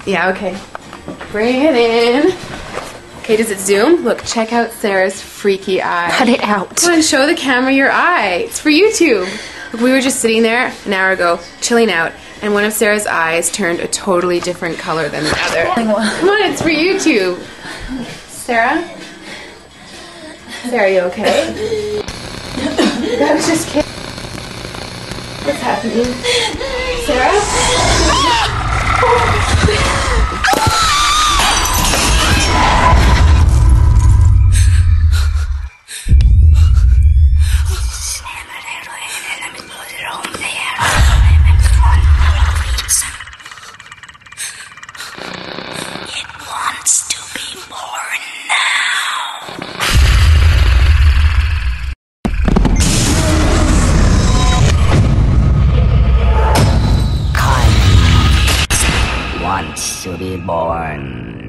Yeah, okay. Bring it in. Okay, does it zoom? Look, check out Sarah's freaky eye. Cut it out. Come on, show the camera your eye. It's for YouTube. Look, we were just sitting there an hour ago, chilling out, and one of Sarah's eyes turned a totally different color than the other. Come on, it's for YouTube. Sarah? Sarah, you okay? I was just kidding. What's happening? Sarah? It wants to be born now. Wants to be born